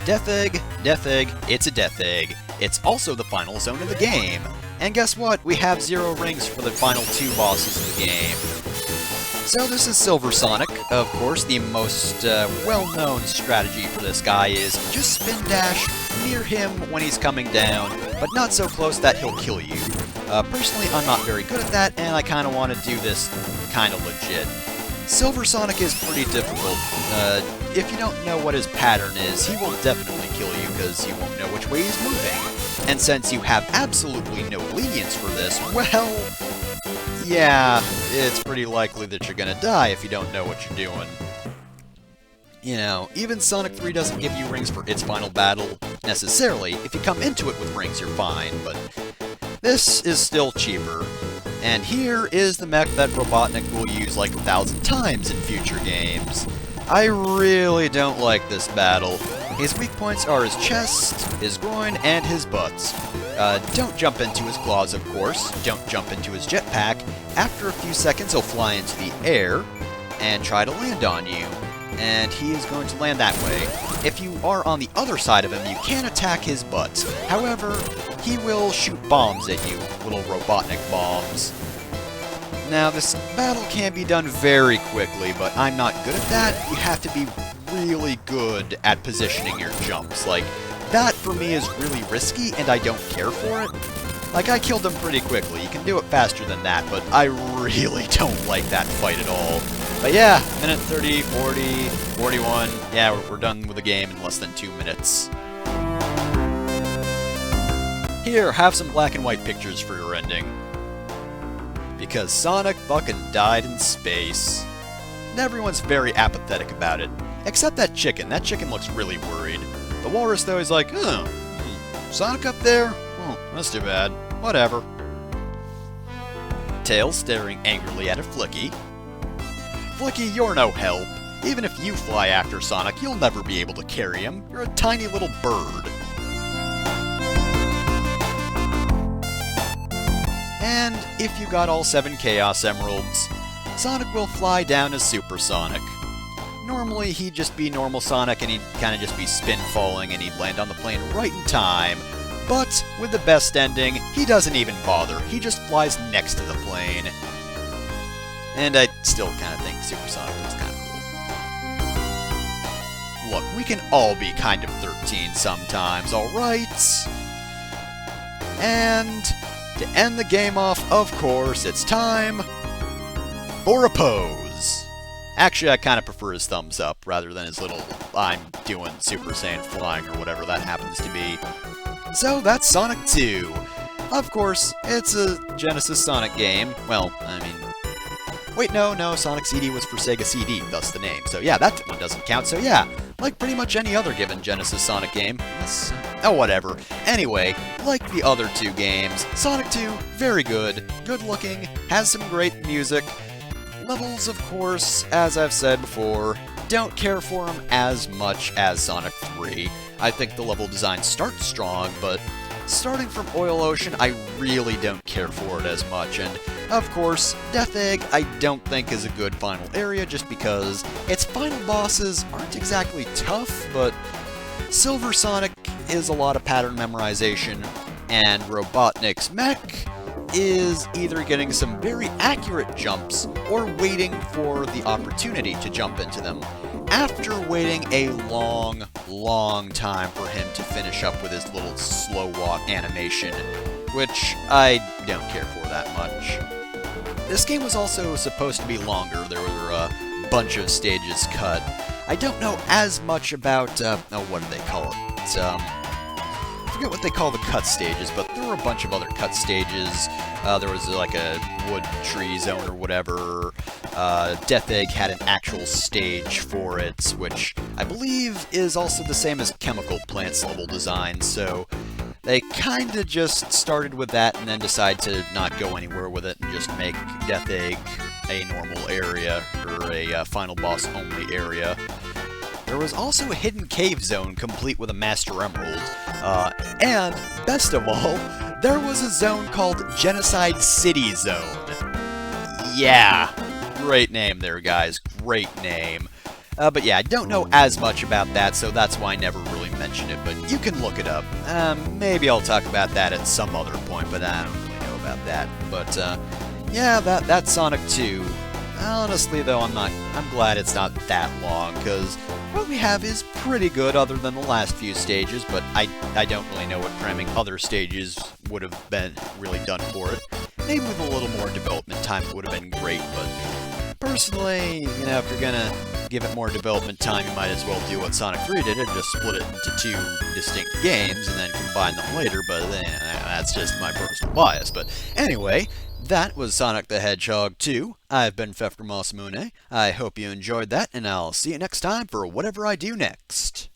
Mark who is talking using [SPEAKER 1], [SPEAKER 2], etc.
[SPEAKER 1] Death Egg, it's a Death Egg. It's also the final zone of the game. And guess what? We have 0 rings for the final 2 bosses of the game. So this is Silver Sonic. Of course, the most well-known strategy for this guy is just spin dash near him when he's coming down, but not so close that he'll kill you. Personally, I'm not very good at that, and I kind of want to do this kind of legit. Silver Sonic is pretty difficult. If you don't know what his pattern is, he will definitely kill you because you won't know which way he's moving. And since you have absolutely no lenience for this, well, yeah, it's pretty likely that you're gonna die if you don't know what you're doing. You know, even Sonic 3 doesn't give you rings for its final battle, necessarily. If you come into it with rings, you're fine, but this is still cheaper. And here is the mech that Robotnik will use like 1,000 times in future games. I really don't like this battle. His weak points are his chest, his groin, and his butts. Don't jump into his claws, of course. Don't jump into his jetpack. After a few seconds, he'll fly into the air and try to land on you. And he is going to land that way. If you are on the other side of him, you can attack his butt. However, he will shoot bombs at you, little Robotnik bombs. Now, this battle can be done very quickly, but I'm not good at that. You have to be really good at positioning your jumps. Like, that for me is really risky, and I don't care for it. Like, I killed him pretty quickly. You can do it faster than that, but I really don't like that fight at all. But yeah, minute 30, 40, 41, yeah, we're done with the game in less than 2 minutes. Here, have some black and white pictures for your ending. Because Sonic fucking died in space. And everyone's very apathetic about it. Except that chicken. That chicken looks really worried. The walrus, though, is like, Sonic up there? That's too bad. Whatever. Tails staring angrily at a Flicky. Flicky, you're no help. Even if you fly after Sonic, you'll never be able to carry him. You're a tiny little bird. And if you got all 7 Chaos Emeralds, Sonic will fly down as Super Sonic. Normally, he'd just be normal Sonic and he'd kind of just be spin-falling and he'd land on the plane right in time. But with the best ending, he doesn't even bother. He just flies next to the plane. And I still kind of think Super Sonic looks kind of cool. Look, we can all be kind of 13 sometimes, alright? And to end the game off, of course, it's time for a pose. Actually, I kind of prefer his thumbs up rather than his little I'm doing Super Saiyan flying or whatever that happens to be. So that's Sonic 2. Of course, it's a Genesis Sonic game. Well, I mean... Wait, no, Sonic CD was for Sega CD, thus the name. So yeah, that one doesn't count. So yeah, like pretty much any other given Genesis Sonic game. Oh, whatever. Anyway, like the other 2 games, Sonic 2, very good, good looking, has some great music. Levels, of course, as I've said before, don't care for them as much as Sonic 3. I think the level design starts strong, but starting from Oil Ocean, I really don't care for it as much, and of course, Death Egg I don't think is a good final area just because its final bosses aren't exactly tough, but Silver Sonic is a lot of pattern memorization, and Robotnik's mech is either getting some very accurate jumps or waiting for the opportunity to jump into them. After waiting a long time for him to finish up with his little slow walk animation, which I don't care for that much. This game was also supposed to be longer. There were a bunch of stages cut. I don't know as much about, what do they call it? I forget what they call the cut stages, but there were a bunch of other cut stages. There was like a wood tree zone or whatever. Death Egg had an actual stage for it, which I believe is also the same as Chemical Plant's level design, so they kinda just started with that and then decided to not go anywhere with it and just make Death Egg a normal area, or a final boss only area. There was also a hidden cave zone complete with a Master Emerald, and, best of all, there was a zone called Genocide City Zone. Yeah, great name there, guys, great name. But yeah, I don't know as much about that, so that's why I never really mention it, but you can look it up. Maybe I'll talk about that at some other point, but I don't really know about that. But yeah, that's Sonic 2. Honestly, though, I'm glad it's not that long, because what we have is pretty good other than the last few stages, but I don't really know what cramming other stages would have been really done for it. Maybe with a little more development time it would have been great, but personally, if you're gonna give it more development time, you might as well do what Sonic 3 did and just split it into two distinct games and then combine them later, but that's just my personal bias. But anyway, that was Sonic the Hedgehog 2. I've been Fefter Masamune. I hope you enjoyed that, and I'll see you next time for whatever I do next.